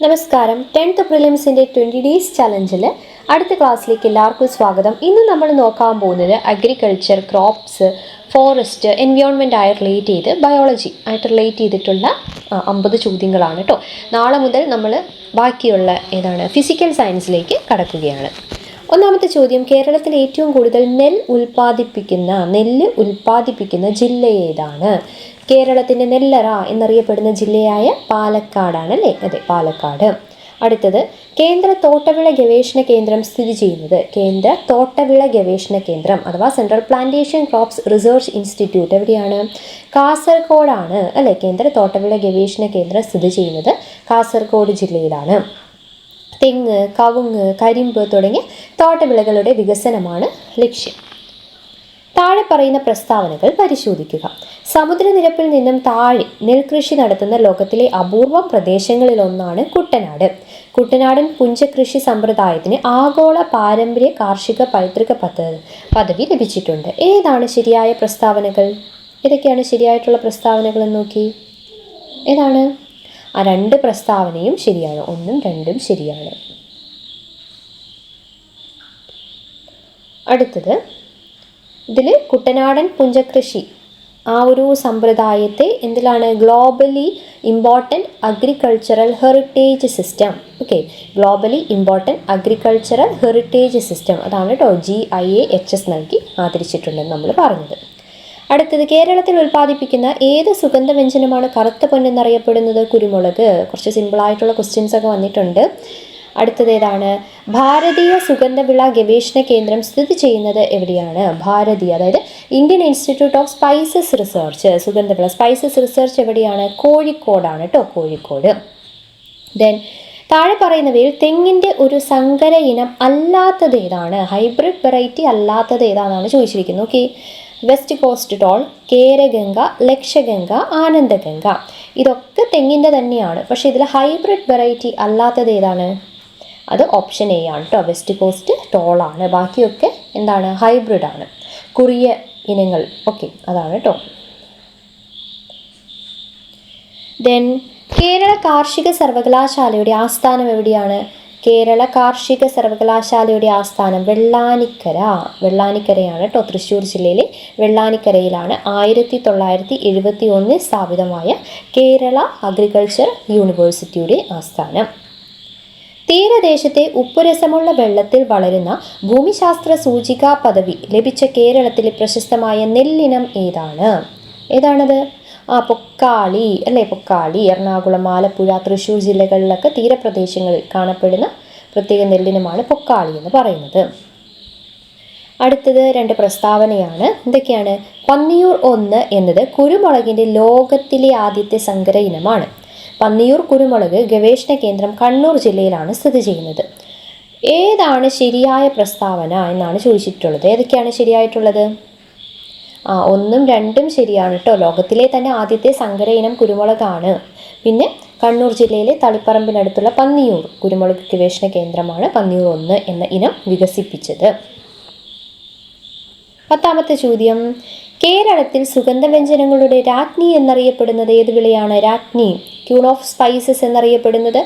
നമസ്കാരം. 10th പ്രിലിംസിൻ്റെ 20 days ചലഞ്ചിൽ അടുത്ത ക്ലാസ്സിലേക്ക് എല്ലാവർക്കും സ്വാഗതം. ഇന്ന് നമ്മൾ നോക്കാൻ പോകുന്നത് അഗ്രികൾച്ചർ, ക്രോപ്സ്, ഫോറസ്റ്റ്, എൻവയോൺമെൻറ്റ് ആയി റിലേറ്റ് ചെയ്ത് ബയോളജി ആയിട്ട് റിലേറ്റ് ചെയ്തിട്ടുള്ള 50 ചോദ്യങ്ങളാണ് കേട്ടോ. നാളെ മുതൽ നമ്മൾ ബാക്കിയുള്ള ഫിസിക്കൽ സയൻസിലേക്ക് കടക്കുകയാണ്. ഒന്നാമത്തെ ചോദ്യം, കേരളത്തിൽ ഏറ്റവും കൂടുതൽ നെല്ല് ഉൽപ്പാദിപ്പിക്കുന്ന ജില്ല ഏതാണ്? കേരളത്തിൻ്റെ നെല്ലറ എന്നറിയപ്പെടുന്ന ജില്ലയായ പാലക്കാടാണ് അല്ലേ? അതെ, പാലക്കാട്. അടുത്തത്, കേന്ദ്ര തോട്ടവിള ഗവേഷണ കേന്ദ്രം സ്ഥിതി ചെയ്യുന്നത്? കേന്ദ്ര തോട്ടവിള ഗവേഷണ കേന്ദ്രം അഥവാ central plantation crops research institute എവിടെയാണ്? കാസർഗോഡാണ് അല്ലേ? കേന്ദ്ര തോട്ടവിള ഗവേഷണ കേന്ദ്രം സ്ഥിതി ചെയ്യുന്നത് കാസർഗോഡ് ജില്ലയിലാണ്. തെങ്ങ്, കവുങ്ങ്, കരിമ്പ് തുടങ്ങിയ തോട്ടവിളകളുടെ വികസനമാണ് ലക്ഷ്യം. താഴെ പറയുന്ന പ്രസ്താവനകൾ പരിശോധിക്കുക. സമുദ്രനിരപ്പിൽ നിന്നും താഴെ നെൽകൃഷി നടത്തുന്ന ലോകത്തിലെ അപൂർവം പ്രദേശങ്ങളിലൊന്നാണ് കുട്ടനാട്. കുട്ടനാടൻ പുഞ്ചകൃഷി സമ്പ്രദായത്തിന് ആഗോള പാരമ്പര്യ കാർഷിക പൈതൃക പദവി ലഭിച്ചിട്ടുണ്ട്. ഏതാണ് ശരിയായ പ്രസ്താവനകൾ? ഏതൊക്കെയാണ് ശരിയായിട്ടുള്ള പ്രസ്താവനകൾ എന്ന് നോക്കി. ഏതാണ്? ആ 2 പ്രസ്താവനയും ശരിയാണ്. 1ഉം 2ഉം ശരിയാണ്. അടുത്തത്, ഇതിൽ കുട്ടനാടൻ പുഞ്ചകൃഷി ആ ഒരു സമ്പ്രദായത്തെ എന്തിലാണ്? Globally important agricultural heritage system. Okay, globally important agricultural heritage system അതാണ് കേട്ടോ GIAHS നൽകി ആദരിച്ചിട്ടുണ്ടെന്ന് നമ്മൾ പറഞ്ഞത്. അടുത്തത്, കേരളത്തിൽ ഉൽപ്പാദിപ്പിക്കുന്ന ഏത് സുഗന്ധവ്യഞ്ജനമാണ് കറുത്ത പൊന്നെന്നറിയപ്പെടുന്നത്? കുരുമുളക്. കുറച്ച് സിമ്പിളായിട്ടുള്ള ക്വസ്റ്റ്യൻസ് ഒക്കെ വന്നിട്ടുണ്ട്. അടുത്തത് ഏതാണ്? ഭാരതീയ സുഗന്ധവിള ഗവേഷണ കേന്ദ്രം സ്ഥിതി ചെയ്യുന്നത് എവിടെയാണ്? ഭാരതീയ, അതായത് Indian institute of spices research, സുഗന്ധവിള സ്പൈസസ് റിസർച്ച് എവിടെയാണ്? കോഴിക്കോടാണ് കേട്ടോ, കോഴിക്കോട്. ദെൻ, താഴെ പറയുന്നവയിൽ തെങ്ങിൻ്റെ ഒരു സങ്കര ഇനം അല്ലാത്തത് ഏതാണ്? ഹൈബ്രിഡ് വെറൈറ്റി അല്ലാത്തത് ഏതാണെന്നാണ് ചോദിച്ചിരിക്കുന്നത്. Okay, west coast tall, Keraganga, Lakshaganga, Anandaganga ഇതൊക്കെ തെങ്ങിൻ്റെ തന്നെയാണ്. പക്ഷേ ഇതിൽ ഹൈബ്രിഡ് വെറൈറ്റി അല്ലാത്തത് ഏതാണ്? അത് ഓപ്ഷൻ എ ആണ് കേട്ടോ, വെസ്റ്റ് കോസ്റ്റ് ടോളാണ്. ബാക്കിയൊക്കെ എന്താണ്? ഹൈബ്രിഡ് ആണ്, കുറിയ ഇനങ്ങൾ. ഓക്കെ, അതാണ് കേട്ടോ. ദെൻ, കേരള കാർഷിക സർവകലാശാലയുടെ ആസ്ഥാനം എവിടെയാണ്? കേരള കാർഷിക സർവകലാശാലയുടെ ആസ്ഥാനം വെള്ളാനിക്കരയാണ് കേട്ടോ, തൃശ്ശൂർ ജില്ലയിലെ വെള്ളാനിക്കരയിലാണ് 1971 സ്ഥാപിതമായ കേരള അഗ്രികൾച്ചർ യൂണിവേഴ്സിറ്റിയുടെ ആസ്ഥാനം. തീരദേശത്തെ ഉപ്പുരസമുള്ള വെള്ളത്തിൽ വളരുന്ന ഭൂമിശാസ്ത്ര സൂചികാ പദവി ലഭിച്ച കേരളത്തിലെ പ്രശസ്തമായ നെല്ലിനം ഏതാണ്? ഏതാണത്? പൊക്കാളി അല്ലേ, പൊക്കാളി. എറണാകുളം, ആലപ്പുഴ, തൃശ്ശൂർ ജില്ലകളിലൊക്കെ തീരപ്രദേശങ്ങളിൽ കാണപ്പെടുന്ന പ്രത്യേക നെല്ലിനമാണ് പൊക്കാളി എന്ന് പറയുന്നത്. അടുത്തത് 2 പ്രസ്താവനയാണ്. എന്തൊക്കെയാണ്? പന്നിയൂർ 1 എന്നത് കുരുമുളകിൻ്റെ ലോകത്തിലെ ആദ്യത്തെ സങ്കര ഇനമാണ്. പന്നിയൂർ കുരുമുളക് ഗവേഷണ കേന്ദ്രം കണ്ണൂർ ജില്ലയിലാണ് സ്ഥിതി ചെയ്യുന്നത്. ഏതാണ് ശരിയായ പ്രസ്താവന എന്നാണ് ചോദിച്ചിട്ടുള്ളത്. ഏതൊക്കെയാണ് ശരിയായിട്ടുള്ളത്? 1ഉം 2ഉം ശരിയാണ് കേട്ടോ. ലോകത്തിലെ തന്നെ ആദ്യത്തെ സങ്കര ഇനം കുരുമുളകാണ്. പിന്നെ കണ്ണൂർ ജില്ലയിലെ തളിപ്പറമ്പിനടുത്തുള്ള പന്നിയൂർ കുരുമുളക് ഗവേഷണ കേന്ദ്രമാണ് പന്നിയൂർ 1 എന്ന ഇനം വികസിപ്പിച്ചത്. 10ാമത്തെ ചോദ്യം, കേരളത്തിൽ സുഗന്ധവ്യഞ്ജനങ്ങളുടെ രാജ്ഞി എന്നറിയപ്പെടുന്നത് ഏത് വിളയാണ്? രാജ്ഞി, ക്യൂൺ ഓഫ് സ്പൈസസ് എന്നറിയപ്പെടുന്നത്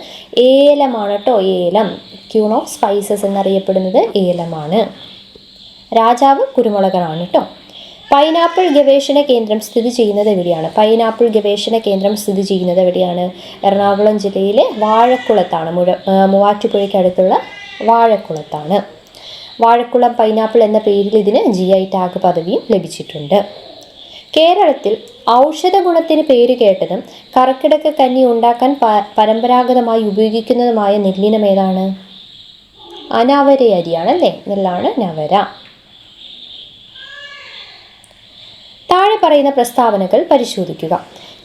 ഏലമാണ് കേട്ടോ, ഏലം. ക്യൂൺ ഓഫ് സ്പൈസസ് എന്നറിയപ്പെടുന്നത് ഏലമാണ്. രാജാവ് കുരുമുളകാണ് കേട്ടോ. പൈനാപ്പിൾ ഗവേഷണ കേന്ദ്രം സ്ഥിതി ചെയ്യുന്നത് എവിടെയാണ്? പൈനാപ്പിൾ ഗവേഷണ കേന്ദ്രം സ്ഥിതി ചെയ്യുന്നത് എവിടെയാണ്? എറണാകുളം ജില്ലയിലെ വാഴക്കുളത്താണ്. മൂവാറ്റുപുഴയ്ക്കടുത്തുള്ള വാഴക്കുളത്താണ്. വാഴക്കുളം പൈനാപ്പിൾ എന്ന പേരിൽ ഇതിന് GI ടാഗ് പദവിയും ലഭിച്ചിട്ടുണ്ട്. കേരളത്തിൽ ഔഷധ ഗുണത്തിന് പേര് കേട്ടതും കർക്കിടക കഞ്ഞി ഉണ്ടാക്കാൻ പരമ്പരാഗതമായി ഉപയോഗിക്കുന്നതുമായ നെല്ലിനം ഏതാണ്? നവര അരിയാണ് അല്ലേ, നെല്ലാണ് നവര. താഴെ പറയുന്ന പ്രസ്താവനകൾ പരിശോധിക്കുക.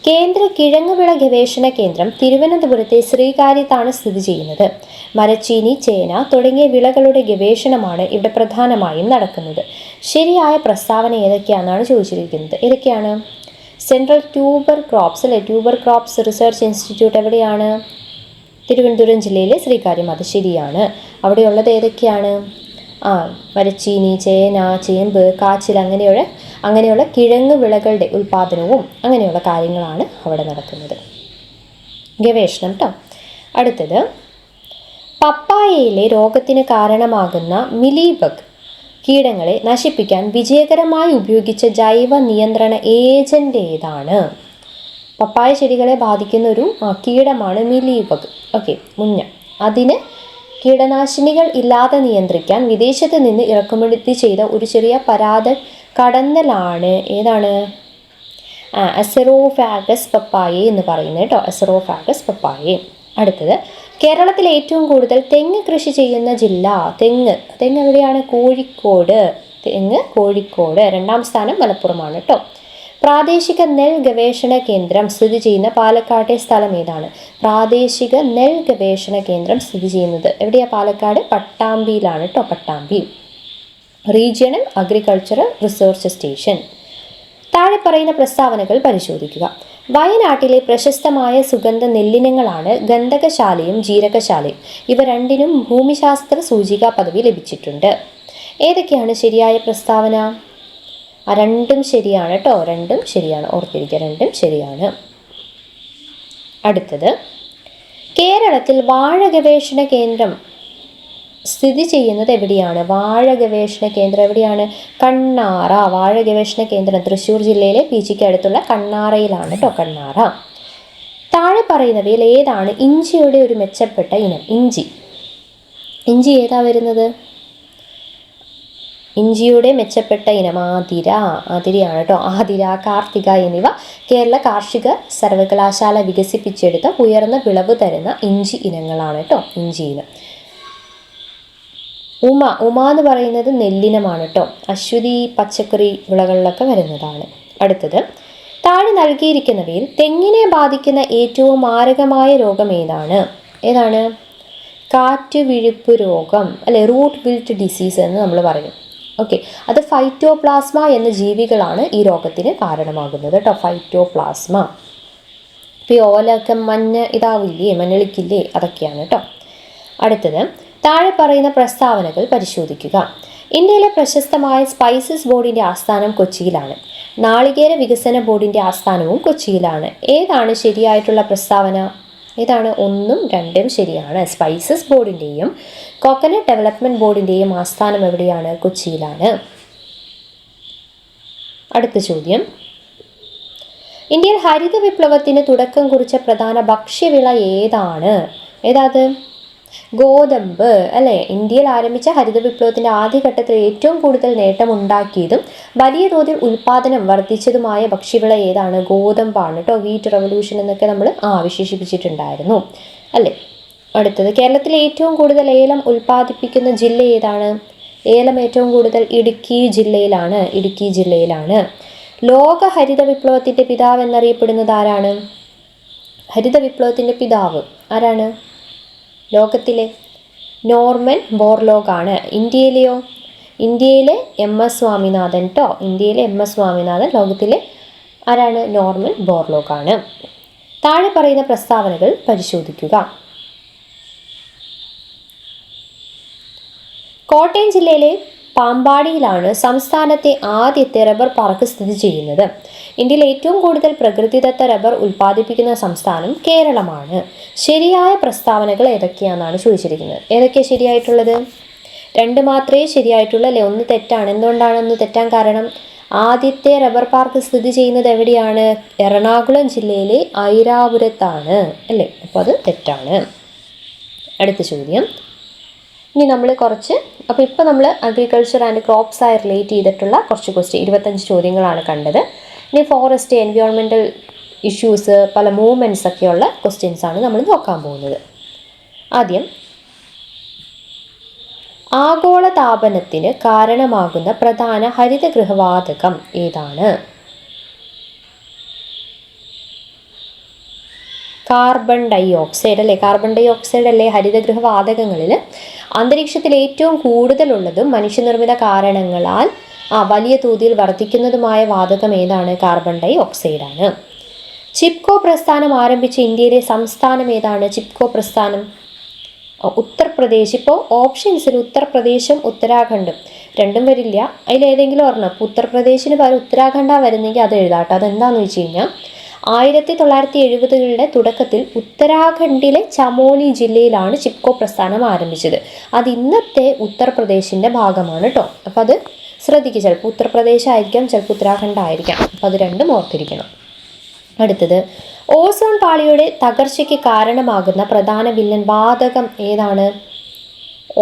കേന്ദ്ര കിഴങ്ങുവിള ഗവേഷണ കേന്ദ്രം തിരുവനന്തപുരത്തെ ശ്രീകാര്യത്താണ് സ്ഥിതി ചെയ്യുന്നത്. മരച്ചീനി, ചേന തുടങ്ങിയ വിളകളുടെ ഗവേഷണമാണ് ഇവിടെ പ്രധാനമായും നടക്കുന്നത്. ശരിയായ പ്രസ്താവന ഏതൊക്കെയാണെന്നാണ് ചോദിച്ചിരിക്കുന്നത്. ഏതൊക്കെയാണ്? സെൻട്രൽ ട്യൂബർ ക്രോപ്സ് അല്ലെ, ട്യൂബർ ക്രോപ്സ് റിസർച്ച് ഇൻസ്റ്റിറ്റ്യൂട്ട് എവിടെയാണ്? തിരുവനന്തപുരം ജില്ലയിലെ ശ്രീകാര്യം. അത് ശരിയാണ്. അവിടെയുള്ളത് ഏതൊക്കെയാണ്? മരച്ചീനി, ചേന, ചേമ്പ്, കാച്ചിൽ അങ്ങനെയുള്ള കിഴങ്ങ് വിളകളുടെ ഉൽപ്പാദനവും അങ്ങനെയുള്ള കാര്യങ്ങളാണ് അവിടെ നടക്കുന്നത്. ഗവേഷണം കേട്ടോ. അടുത്തത്, പപ്പായയിലെ രോഗത്തിന് കാരണമാകുന്ന മിലിബഗ് കീടങ്ങളെ നശിപ്പിക്കാൻ വിജയകരമായി ഉപയോഗിച്ച ജൈവ നിയന്ത്രണ ഏജന്റ് ഏതാണ്? പപ്പായ ചെടികളെ ബാധിക്കുന്ന ഒരു കീടമാണ് മിലിബഗ്. ഓക്കെ, മുഞ്ഞ. അതിന് കീടനാശിനികൾ ഇല്ലാതെ നിയന്ത്രിക്കാൻ വിദേശത്ത് നിന്ന് ഇറക്കുമതി ചെയ്ത ഒരു ചെറിയ പരാത കടന്നലാണ് ഏതാണ്? അസെറോഫാഗസ് പപ്പായ എന്ന് പറയുന്നത് കേട്ടോ, അസെറോഫാഗസ് പപ്പായ. അടുത്തത്, കേരളത്തിൽ ഏറ്റവും കൂടുതൽ തെങ്ങ് കൃഷി ചെയ്യുന്ന ജില്ല? തെങ്ങ് എവിടെയാണ്? കോഴിക്കോട്. തെങ്ങ് കോഴിക്കോട്. 2ാം സ്ഥാനം മലപ്പുറമാണ് കേട്ടോ. പ്രാദേശിക നെൽ ഗവേഷണ കേന്ദ്രം സ്ഥിതി ചെയ്യുന്ന പാലക്കാട്ടെ സ്ഥലം ഏതാണ്? പ്രാദേശിക നെൽ ഗവേഷണ കേന്ദ്രം സ്ഥിതി ചെയ്യുന്നത് എവിടെയാണ്? പാലക്കാട് പട്ടാമ്പിയിലാണ് കേട്ടോ, Pattambi. Regional agricultural research station. താഴെ പറയുന്ന പ്രസ്താവനകൾ പരിശോധിക്കുക. വയനാട്ടിലെ പ്രശസ്തമായ സുഗന്ധ നെല്ലിനങ്ങളാണ് ഗന്ധകശാലയും ജീരകശാലയും. ഇവ രണ്ടിനും ഭൂമിശാസ്ത്ര സൂചിക പദവി ലഭിച്ചിട്ടുണ്ട്. ഏതൊക്കെയാണ് ശരിയായ പ്രസ്താവന? രണ്ടും ശരിയാണ് കേട്ടോ, രണ്ടും ശരിയാണ്. ഓർത്തിരിക്കുക, രണ്ടും ശരിയാണ്. അടുത്തത്, കേരളത്തിൽ വാഴ ഗവേഷണ കേന്ദ്രം സ്ഥിതി ചെയ്യുന്നത് എവിടെയാണ്? വാഴ ഗവേഷണ കേന്ദ്രം എവിടെയാണ്? കണ്ണാറ. വാഴ ഗവേഷണ കേന്ദ്രം തൃശ്ശൂർ ജില്ലയിലെ പീച്ചിക്ക് അടുത്തുള്ള കണ്ണാറയിലാണ് കേട്ടോ, കണ്ണാറ. താഴെ പറയുന്നവയിൽ ഏതാണ് ഇഞ്ചിയുടെ ഒരു മെച്ചപ്പെട്ട ഇനം? ഇഞ്ചി ഏതാ വരുന്നത്? ഇഞ്ചിയുടെ മെച്ചപ്പെട്ട ഇനം ആതിരയാണ് കേട്ടോ. ആതിര, കാർത്തിക എന്നിവ കേരള കാർഷിക സർവകലാശാല വികസിപ്പിച്ചെടുത്ത ഉയർന്ന വിളവ് തരുന്ന ഇഞ്ചി ഇനങ്ങളാണ് കേട്ടോ, ഇഞ്ചി ഇനം. ഉമ എന്ന് പറയുന്നത് നെല്ലിനമാണ് കേട്ടോ. അശ്വതി പച്ചക്കറി വിളകളിലൊക്കെ വരുന്നതാണ്. അടുത്തത്, താഴെ നൽകിയിരിക്കുന്നവയിൽ തെങ്ങിനെ ബാധിക്കുന്ന ഏറ്റവും മാരകമായ രോഗം ഏതാണ്? കാറ്റുവിഴുപ്പ് രോഗം, അല്ലെ, റൂട്ട് വിൽറ്റ് ഡിസീസ് എന്ന് നമ്മൾ പറയും. ഓക്കെ, അത് ഫൈറ്റോപ്ലാസ്മ എന്ന ജീവികളാണ് ഈ രോഗത്തിന് കാരണമാകുന്നത് കേട്ടോ, ഫൈറ്റോപ്ലാസ്മ. ഇപ്പോൾ ഈ ഓലൊക്കെ മഞ്ഞളിക്കില്ലേ, അതൊക്കെയാണ് കേട്ടോ. അടുത്തത്, താഴെ പറയുന്ന പ്രസ്താവനകൾ പരിശോധിക്കുക. ഇന്ത്യയിലെ പ്രശസ്തമായ സ്പൈസസ് ബോർഡിൻ്റെ ആസ്ഥാനം കൊച്ചിയിലാണ്. നാളികേര വികസന ബോർഡിൻ്റെ ആസ്ഥാനവും കൊച്ചിയിലാണ്. ഏതാണ് ശരിയായിട്ടുള്ള പ്രസ്താവന? ഏതാണ്? 1ഉം 2ഉം ശരിയാണ്. സ്പൈസസ് ബോർഡിൻ്റെയും കോക്കനട്ട് ഡെവലപ്മെൻറ്റ് ബോർഡിൻ്റെയും ആസ്ഥാനം എവിടെയാണ്? കൊച്ചിയിലാണ്. അടുത്ത ചോദ്യം, ഇന്ത്യയിൽ ഹരിത വിപ്ലവത്തിന് തുടക്കം കുറിച്ച പ്രധാന ഭക്ഷ്യവിള ഏതാണ്? ഏതാത്? ഗോതമ്പ്, അല്ലേ? ഇന്ത്യയിൽ ആരംഭിച്ച ഹരിത വിപ്ലവത്തിൻ്റെ ആദ്യഘട്ടത്തിൽ ഏറ്റവും കൂടുതൽ നേട്ടമുണ്ടാക്കിയതും വലിയ തോതിൽ ഉൽപ്പാദനം വർദ്ധിച്ചതുമായ ഭക്ഷ്യവിള ഏതാണ്? ഗോതമ്പാണ് കേട്ടോ. വീറ്റ് റവല്യൂഷൻ എന്നൊക്കെ നമ്മൾ വിശേഷിപ്പിച്ചിട്ടുണ്ടായിരുന്നു, അല്ലേ? അടുത്തത്, കേരളത്തിലെ ഏറ്റവും കൂടുതൽ ഏലം ഉൽപ്പാദിപ്പിക്കുന്ന ജില്ല ഏതാണ്? ഏലം ഏറ്റവും കൂടുതൽ ഇടുക്കി ജില്ലയിലാണ്. ലോക ഹരിത വിപ്ലവത്തിൻ്റെ പിതാവ് എന്നറിയപ്പെടുന്നത് ആരാണ്? ഹരിത വിപ്ലവത്തിൻ്റെ പിതാവ് ആരാണ്? ലോകത്തിലെ നോർമൻ ബോർലോഗ് ആണ്. ഇന്ത്യയിലെ MS സ്വാമിനാഥൻ കേട്ടോ. ലോകത്തിലെ ആരാണ്? നോർമൻ ബോർലോഗ് ആണ്. താഴെ പറയുന്ന പ്രസ്താവനകൾ പരിശോധിക്കുക. കോട്ടയം ജില്ലയിലെ പാമ്പാടിയിലാണ് സംസ്ഥാനത്തെ ആദ്യത്തെ റബ്ബർ പാർക്ക് സ്ഥിതി ചെയ്യുന്നത്. ഇന്ത്യയിൽ ഏറ്റവും കൂടുതൽ പ്രകൃതിദത്ത റബ്ബർ ഉൽപ്പാദിപ്പിക്കുന്ന സംസ്ഥാനം കേരളമാണ്. ശരിയായ പ്രസ്താവനകൾ ഏതൊക്കെയാണെന്നാണ് ചോദിച്ചിരിക്കുന്നത്. ഏതൊക്കെയാണ് ശരിയായിട്ടുള്ളത്? 2 മാത്രമേ ശരിയായിട്ടുള്ളൂ, അല്ലേ? 1 തെറ്റാണ്. എന്തുകൊണ്ടാണ് 1 തെറ്റാൻ കാരണം? ആദ്യത്തെ റബ്ബർ പാർക്ക് സ്ഥിതി ചെയ്യുന്നത് എവിടെയാണ്? എറണാകുളം ജില്ലയിലെ ഐരാപുരത്താണ്, അല്ലേ? അപ്പോൾ അത് തെറ്റാണ്. അടുത്ത ചോദ്യം, ഇനി നമ്മൾ ഇപ്പോൾ നമ്മൾ അഗ്രികൾച്ചർ ആൻഡ് ക്രോപ്സ് ആയി റിലേറ്റ് ചെയ്തിട്ടുള്ള കുറച്ച് 25 ചോദ്യങ്ങളാണ് കണ്ടത്. ഇനി ഫോറസ്റ്റ്, എൻവയോൺമെൻറ്റൽ ഇഷ്യൂസ്, പല മൂവ്മെൻറ്റ്സ് ഒക്കെയുള്ള ക്വസ്റ്റ്യൻസാണ് നമ്മൾ നോക്കാൻ പോകുന്നത്. ആദ്യം, ആഗോളതാപനത്തിന് കാരണമാകുന്ന പ്രധാന ഹരിതഗൃഹവാതകം ഏതാണ്? കാർബൺ ഡൈ ഓക്സൈഡ്, അല്ലേ? കാർബൺ ഡൈ ഓക്സൈഡ് അല്ലേ ഹരിതഗൃഹവാതകങ്ങളിൽ അന്തരീക്ഷത്തിൽ ഏറ്റവും കൂടുതലുള്ളതും മനുഷ്യനിർമ്മിത കാരണങ്ങളാൽ വലിയ തോതിൽ വർദ്ധിക്കുന്നതുമായ വാതകം ഏതാണ്? Carbon dye ഓക്സൈഡാണ്. ചിപ്കോ പ്രസ്ഥാനം ആരംഭിച്ച ഇന്ത്യയിലെ സംസ്ഥാനം ഏതാണ്? ചിപ്കോ പ്രസ്ഥാനം ഉത്തർപ്രദേശ്. ഇപ്പോൾ ഓപ്ഷൻസിൽ ഉത്തർപ്രദേശും ഉത്തരാഖണ്ഡും രണ്ടും വരില്ല, അതിലേതെങ്കിലും ഒരെണ്ണം. ഇപ്പോൾ ഉത്തർപ്രദേശിന് പകരം ഉത്തരാഖണ്ഡാണ് വരുന്നെങ്കിൽ അത് എഴുതാട്ടോ. അതെന്താണെന്ന് വെച്ച് കഴിഞ്ഞാൽ 1970-കളുടെ തുടക്കത്തിൽ ഉത്തരാഖണ്ഡിലെ ചമോലി ജില്ലയിലാണ് ചിപ്കോ പ്രസ്ഥാനം ആരംഭിച്ചത്. അത് ഇന്നത്തെ ഉത്തർപ്രദേശിൻ്റെ ഭാഗമാണ് കേട്ടോ. അപ്പം അത് ശ്രദ്ധിക്കുക, ചിലപ്പോൾ ഉത്തർപ്രദേശ് ആയിരിക്കാം, ചിലപ്പോൾ ഉത്തരാഖണ്ഡ് ആയിരിക്കാം. അപ്പം അത് രണ്ടും ഓർത്തിരിക്കണം. അടുത്തത്, ഓസോൺ പാളിയുടെ തകർച്ചയ്ക്ക് കാരണമാകുന്ന പ്രധാന വില്ലൻ വാതകം ഏതാണ്?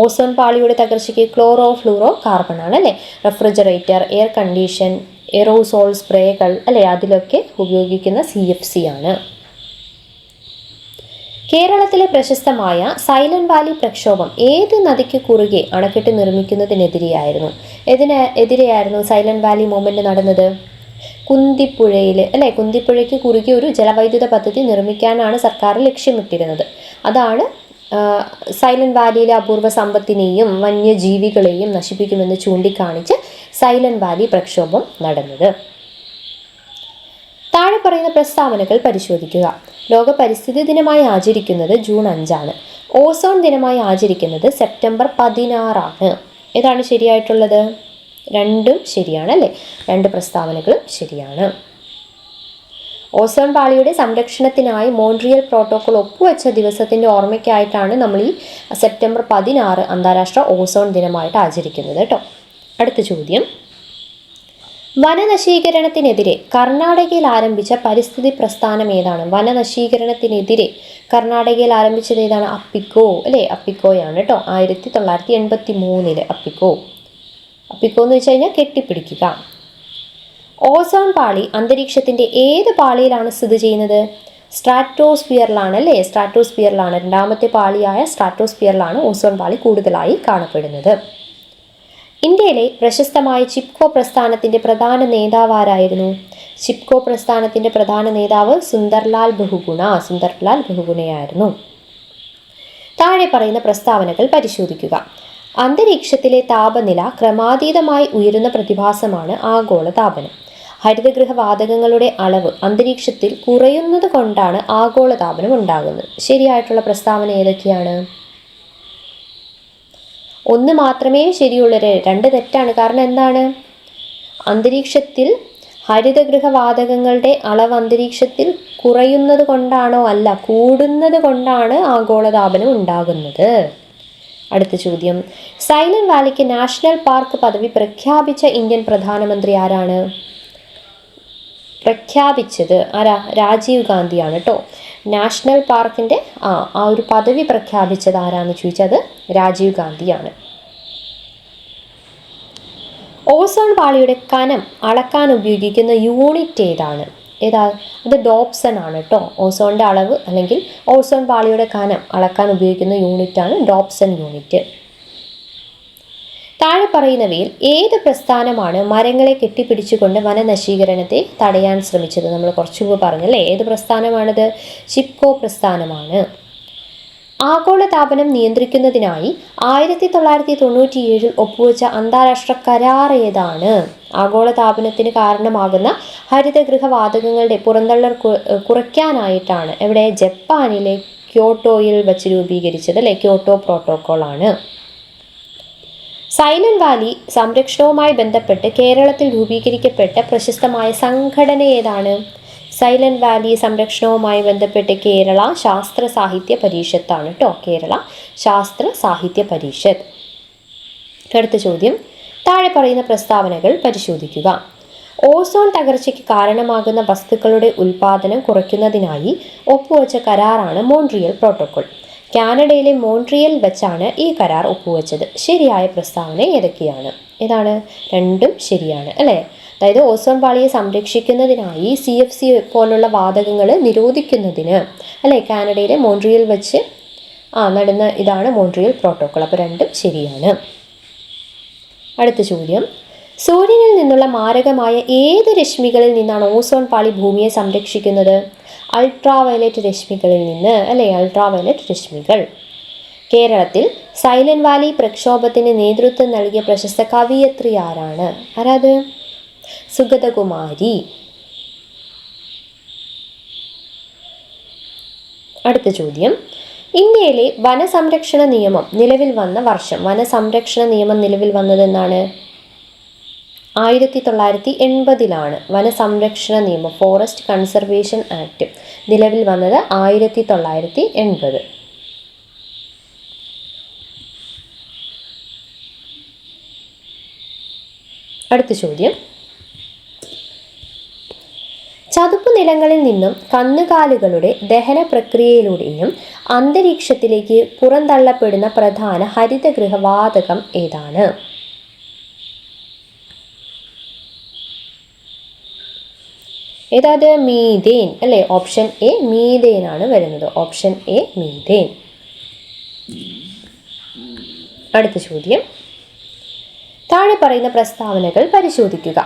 ഓസോൺ പാളിയുടെ തകർച്ചയ്ക്ക് ക്ലോറോ ഫ്ലൂറോ കാർബൺ ആണ് അല്ലേ. റെഫ്രിജറേറ്റർ, എയർ കണ്ടീഷൻ, എറോസോൾ സ്പ്രേകൾ അല്ലേ, അതിലൊക്കെ ഉപയോഗിക്കുന്ന CFC ആണ്. കേരളത്തിലെ പ്രശസ്തമായ സൈലന്റ് വാലി പ്രക്ഷോഭം ഏത് നദിക്ക് കുറുകെ അണക്കെട്ട് നിർമ്മിക്കുന്നതിനെതിരെയായിരുന്നു? എതിരെയായിരുന്നു സൈലന്റ് വാലി മൂവ്മെന്റ് നടന്നത്? കുന്തിപ്പുഴയിൽ അല്ലേ, കുന്തിപ്പുഴയ്ക്ക് കുറുകെ ഒരു ജലവൈദ്യുത പദ്ധതി നിർമ്മിക്കാനാണ് സർക്കാർ ലക്ഷ്യമിട്ടിരുന്നത്. അതാണ് സൈലന്റ് വാലിയിലെ അപൂർവ സമ്പത്തിനെയും വന്യജീവികളെയും നശിപ്പിക്കുമെന്ന് ചൂണ്ടിക്കാണിച്ച് സൈലന്റ് വാലി പ്രക്ഷോഭം നടന്നത്. താഴെ പറയുന്ന പ്രസ്താവനകൾ പരിശോധിക്കുക. ലോക പരിസ്ഥിതി ദിനമായി ആചരിക്കുന്നത് ജൂൺ 5 ഓസോൺ ദിനമായി ആചരിക്കുന്നത് സെപ്റ്റംബർ 16 ഏതാണ് ശരിയായിട്ടുള്ളത്? രണ്ടും ശരിയാണ് അല്ലേ, രണ്ട് പ്രസ്താവനകളും ശരിയാണ്. ഓസോൺ പാളിയുടെ സംരക്ഷണത്തിനായി മോൺട്രിയൽ പ്രോട്ടോകോൾ ഒപ്പുവെച്ച ദിവസത്തിൻ്റെ ഓർമ്മയ്ക്കായിട്ടാണ് നമ്മൾ ഈ സെപ്റ്റംബർ 16 അന്താരാഷ്ട്ര ഓസോൺ ദിനമായിട്ട് ആചരിക്കുന്നത് കേട്ടോ. അടുത്ത ചോദ്യം, വനനശീകരണത്തിനെതിരെ കർണാടകയിൽ ആരംഭിച്ച പരിസ്ഥിതി പ്രസ്ഥാനം ഏതാണ്? വനനശീകരണത്തിനെതിരെ കർണാടകയിൽ ആരംഭിച്ചത് ഏതാണ്? അപ്പിക്കോ അല്ലേ, അപ്പിക്കോയാണ് കേട്ടോ. 1983 അപ്പിക്കോ എന്ന് വെച്ച് കഴിഞ്ഞാൽ കെട്ടിപ്പിടിക്കുക. ഓസോൺ പാളി അന്തരീക്ഷത്തിൻ്റെ ഏത് പാളിയിലാണ് സ്ഥിതി ചെയ്യുന്നത്? സ്ട്രാറ്റോസ്ഫിയറിലാണ് അല്ലേ, സ്ട്രാറ്റോസ്ഫിയറിലാണ്. രണ്ടാമത്തെ പാളിയായ സ്ട്രാറ്റോസ്ഫിയറിലാണ് ഓസോൺ പാളി കൂടുതലായി കാണപ്പെടുന്നത്. ഇന്ത്യയിലെ പ്രശസ്തമായ ചിപ്കോ പ്രസ്ഥാനത്തിൻ്റെ പ്രധാന നേതാവ് ആരായിരുന്നു? ചിപ്കോ പ്രസ്ഥാനത്തിൻ്റെ പ്രധാന നേതാവ് സുന്ദർലാൽ ബഹുഗുണയായിരുന്നു. താഴെ പറയുന്ന പ്രസ്താവനകൾ പരിശോധിക്കുക. അന്തരീക്ഷത്തിലെ താപനില ക്രമാതീതമായി ഉയരുന്ന പ്രതിഭാസമാണ് ആഗോളതാപനം. ഹരിതഗൃഹ വാതകങ്ങളുടെ അളവ് അന്തരീക്ഷത്തിൽ കുറയുന്നത് കൊണ്ടാണ് ആഗോളതാപനം ഉണ്ടാകുന്നത്. ശരിയായിട്ടുള്ള പ്രസ്താവന ഏതൊക്കെയാണ്? ഒന്ന് മാത്രമേ ശരിയുള്ളൂ, രണ്ട് തെറ്റാണ്. കാരണം എന്താണ്? അന്തരീക്ഷത്തിൽ ഹരിതഗൃഹ വാതകങ്ങളുടെ അളവ് അന്തരീക്ഷത്തിൽ കുറയുന്നത് കൊണ്ടാണോ? അല്ല, കൂടുന്നത് കൊണ്ടാണ് ആഗോളതാപനം ഉണ്ടാകുന്നത്. അടുത്ത ചോദ്യം, സൈലന്റ് വാലിക്ക് നാഷണൽ പാർക്ക് പദവി പ്രഖ്യാപിച്ച ഇന്ത്യൻ പ്രധാനമന്ത്രി ആരാണ്? പ്രഖ്യാപിച്ചത് ആരാ? രാജീവ് ഗാന്ധിയാണ് കേട്ടോ. നാഷണൽ പാർക്കിൻ്റെ ആ ഒരു പദവി പ്രഖ്യാപിച്ചത് ആരാന്ന് ചോദിച്ചത് രാജീവ് ഗാന്ധിയാണ്. ഓസോൺ പാളിയുടെ കനം അളക്കാൻ ഉപയോഗിക്കുന്ന യൂണിറ്റ് ഏതാണ്? അത് ഡോപ്സൺ ആണ് കേട്ടോ. ഓസോണിൻ്റെ അളവ് അല്ലെങ്കിൽ ഓസോൺ പാളിയുടെ കനം അളക്കാൻ ഉപയോഗിക്കുന്ന യൂണിറ്റാണ് ഡോപ്സൺ യൂണിറ്റ്. താഴെ പറയുന്നവയിൽ ഏത് പ്രസ്ഥാനമാണ് മരങ്ങളെ കെട്ടിപ്പിടിച്ചുകൊണ്ട് വനനശീകരണത്തെ തടയാൻ ശ്രമിച്ചത്? നമ്മൾ കുറച്ചു മുമ്പ് പറഞ്ഞല്ലേ, ഏത് പ്രസ്ഥാനമാണിത്? ചിപ്കോ പ്രസ്ഥാനമാണ്. ആഗോളതാപനം നിയന്ത്രിക്കുന്നതിനായി 1997 ഒപ്പുവെച്ച അന്താരാഷ്ട്ര കരാർ ഏതാണ്? ആഗോളതാപനത്തിന് കാരണമാകുന്ന ഹരിതഗൃഹ വാതകങ്ങളുടെ പുറന്തള്ളൽ കുറയ്ക്കാനായിട്ടാണ് എവിടെ? ജപ്പാനിലെ ക്യോട്ടോയിൽ വച്ച് രൂപീകരിച്ചത് അല്ലേ, ക്യോട്ടോ പ്രോട്ടോകോൾ ആണ്. സൈലന്റ് വാലി സംരക്ഷണവുമായി ബന്ധപ്പെട്ട് കേരളത്തിൽ രൂപീകരിക്കപ്പെട്ട പ്രശസ്തമായ സംഘടന ഏതാണ്? സൈലന്റ് വാലി സംരക്ഷണവുമായി ബന്ധപ്പെട്ട് കേരള ശാസ്ത്ര സാഹിത്യ പരിഷത്താണ് കേട്ടോ. കേരള ശാസ്ത്ര സാഹിത്യ പരിഷത്ത്. അടുത്ത ചോദ്യം, താഴെ പറയുന്ന പ്രസ്താവനകൾ പരിശോധിക്കുക. ഓസോൺ തകർച്ചയ്ക്ക് കാരണമാകുന്ന വസ്തുക്കളുടെ ഉൽപ്പാദനം കുറയ്ക്കുന്നതിനായി ഒപ്പുവെച്ച കരാറാണ് മോൺട്രിയൽ പ്രോട്ടോകോൾ. കാനഡയിലെ മോൺട്രിയൽ വെച്ചാണ് ഈ കരാർ ഒപ്പുവെച്ചത്. ശരിയായ പ്രസ്താവന ഏതൊക്കെയാണ്? ഏതാണ്? രണ്ടും ശരിയാണ് അല്ലേ. അതായത് ഓസോൺ പാളിയെ സംരക്ഷിക്കുന്നതിനായി CFC പോലുള്ള വാതകങ്ങൾ നിരോധിക്കുന്നതിന് അല്ലേ കാനഡയിലെ മോൺട്രിയൽ വെച്ച് നടന്ന ഇതാണ് മോൺട്രിയൽ പ്രോട്ടോകോൾ. അപ്പോൾ രണ്ടും ശരിയാണ്. അടുത്ത ചോദ്യം, സൂര്യനിൽ നിന്നുള്ള മാരകമായ ഏത് രശ്മികളിൽ നിന്നാണ് ഓസോൺ പാളി ഭൂമിയെ സംരക്ഷിക്കുന്നത്? അൾട്രാവയലറ്റ് രശ്മികളിൽ നിന്ന് അല്ലേ, അൾട്രാവയലറ്റ് രശ്മികൾ. കേരളത്തിൽ സൈലന്റ് വാലി പ്രക്ഷോഭത്തിന് നേതൃത്വം നൽകിയ പ്രശസ്ത കവിയത്രി ആരാണ്? ആരാത്? സുഗതകുമാരി. അടുത്ത ചോദ്യം, ഇന്ത്യയിലെ വനസംരക്ഷണ നിയമം നിലവിൽ വന്ന വർഷം. വനസംരക്ഷണ നിയമം നിലവിൽ വന്നത് എന്നാണ്? 1980 വനസംരക്ഷണ നിയമം ഫോറസ്റ്റ് കൺസർവേഷൻ ആക്ട് നിലവിൽ വന്നത് 1980. അടുത്ത ചോദ്യം, ചതുപ്പ് നിലങ്ങളിൽ നിന്നും കന്നുകാലികളുടെ ദഹന പ്രക്രിയയിലൂടെയും അന്തരീക്ഷത്തിലേക്ക് പുറന്തള്ളപ്പെടുന്ന പ്രധാന ഹരിതഗൃഹ വാതകം ഏതാണ്? ഏതാത്? മീഥേൻ അല്ലേ? ഓപ്ഷൻ എ മീഥേൻ ആണ് വരുന്നത്. Option A methane. അടുത്ത ചോദ്യം, താഴെ പറയുന്ന പ്രസ്താവനകൾ പരിശോധിക്കുക.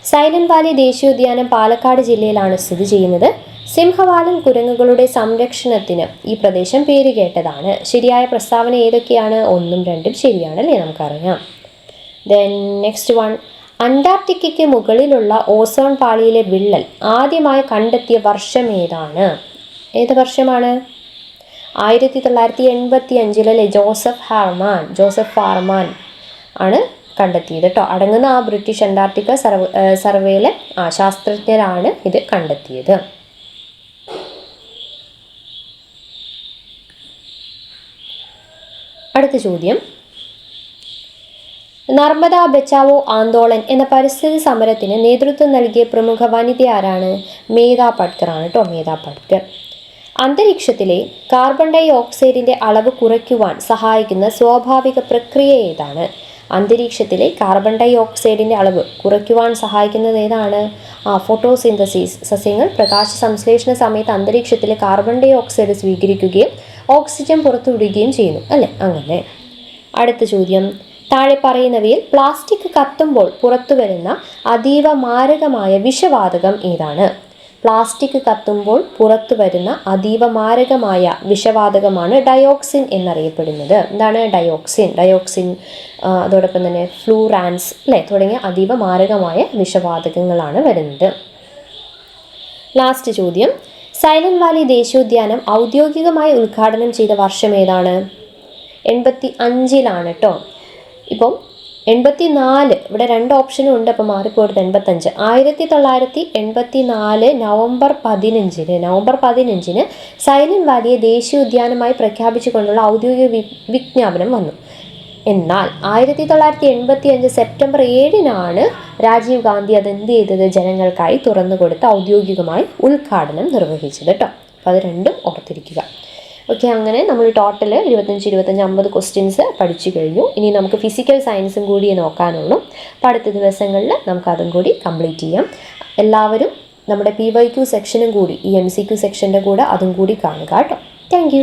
സൈലന്റ് വാലി ദേശീയോദ്യാനം പാലക്കാട് ജില്ലയിലാണ് സ്ഥിതി ചെയ്യുന്നത്. സിംഹവാലൻ കുരങ്ങുകളുടെ സംരക്ഷണത്തിന് ഈ പ്രദേശം പേരുകേട്ടതാണ്. ശരിയായ പ്രസ്താവന ഏതൊക്കെയാണ്? 1ഉം 2ഉം ശരിയാണ് അല്ലേ? നമുക്കറിയാം. ദെൻ നെക്സ്റ്റ് വൺ, അന്റാർട്ടിക്കയ്ക്ക് മുകളിലുള്ള ഓസോൺ പാളിയിലെ വിള്ളൽ ആദ്യമായി കണ്ടെത്തിയ വർഷം ഏതാണ്? ഏത് വർഷമാണ്? 1985 ജോസഫ് ഹാർമാൻ ആണ് കണ്ടെത്തിയത് കേട്ടോ. അടങ്ങുന്ന ആ ബ്രിട്ടീഷ് അന്റാർട്ടിക്ക സർവേയിലെ ശാസ്ത്രജ്ഞരാണ് ഇത് കണ്ടെത്തിയത്. അടുത്ത ചോദ്യം, നർമ്മദ ബച്ചാവോ ആന്തോളൻ എന്ന പരിസ്ഥിതി സമരത്തിന് നേതൃത്വം നൽകിയ പ്രമുഖ വനിത ആരാണ്? മേധാ പട്കർ ആണ് കേട്ടോ. മേധാ പട്കർ. അന്തരീക്ഷത്തിലെ കാർബൺ ഡൈ ഓക്സൈഡിന്റെ അളവ് കുറയ്ക്കുവാൻ സഹായിക്കുന്ന സ്വാഭാവിക പ്രക്രിയ ഏതാണ്? അന്തരീക്ഷത്തിലെ കാർബൺ ഡൈ ഓക്സൈഡിന്റെ അളവ് കുറയ്ക്കുവാൻ സഹായിക്കുന്നത് ഏതാണ്? ഫോട്ടോസിന്തസിസ്. സസ്യങ്ങൾ പ്രകാശ സംശ്ലേഷണ സമയത്ത് അന്തരീക്ഷത്തിലെ കാർബൺ ഡൈ ഓക്സൈഡ് സ്വീകരിക്കുകയും ഓക്സിജൻ പുറത്തുവിടുകയും ചെയ്യുന്നു അല്ലേ? അങ്ങനെ. അടുത്ത ചോദ്യം, താഴെ പറയുന്നവയിൽ പ്ലാസ്റ്റിക് കത്തുമ്പോൾ പുറത്തുവരുന്ന അതീവ മാരകമായ വിഷവാതകം ഏതാണ്? പ്ലാസ്റ്റിക് കത്തുമ്പോൾ പുറത്തുവരുന്ന അതീവ മാരകമായ വിഷവാതകമാണ് ഡയോക്സിൻ എന്നറിയപ്പെടുന്നത്. എന്താണ് ഡയോക്സിൻ? അതോടൊപ്പം തന്നെ ഫ്ലൂറാൻസ് അല്ലേ തുടങ്ങിയ അതീവ മാരകമായ വിഷവാതകങ്ങളാണ് വരുന്നത്. ലാസ്റ്റ് ചോദ്യം, സൈലന്റ് വാലി ദേശീയോദ്യാനം ഔദ്യോഗികമായി ഉദ്ഘാടനം ചെയ്ത വർഷം ഏതാണ്? 85 കേട്ടോ. ഇപ്പം 84, ഇവിടെ 2 ഓപ്ഷനും ഉണ്ട്, അപ്പോൾ മാറിപ്പോയത് 85. 1984 നവംബർ 15 സൈലന്റ് വാലിയെ ദേശീയോദ്യാനമായി പ്രഖ്യാപിച്ചുകൊണ്ടുള്ള ഔദ്യോഗിക വിജ്ഞാപനം വന്നു. എന്നാൽ 1985 സെപ്റ്റംബർ 7 രാജീവ് ഗാന്ധി അത് എന്ത് ചെയ്തത്? ജനങ്ങൾക്കായി തുറന്നു കൊടുത്ത് ഔദ്യോഗികമായി ഉദ്ഘാടനം നിർവഹിച്ചത് കേട്ടോ. അപ്പോൾ അത് രണ്ടും ഓർത്തിരിക്കുക. ഓക്കെ, അങ്ങനെ നമ്മൾ ടോട്ടൽ 25 ക്വസ്റ്റ്യൻസ് പഠിച്ചു കഴിഞ്ഞു. ഇനി നമുക്ക് ഫിസിക്കൽ സയൻസും കൂടി നോക്കാനുള്ളൂ. അപ്പോൾ അടുത്ത ദിവസങ്ങളിൽ നമുക്കതും കൂടി കംപ്ലീറ്റ് ചെയ്യാം. എല്ലാവരും നമ്മുടെ PYQ സെക്ഷനും കൂടി ഈ MCQ സെക്ഷൻ്റെ കൂടെ അതും കൂടി കാണുക കേട്ടോ. താങ്ക്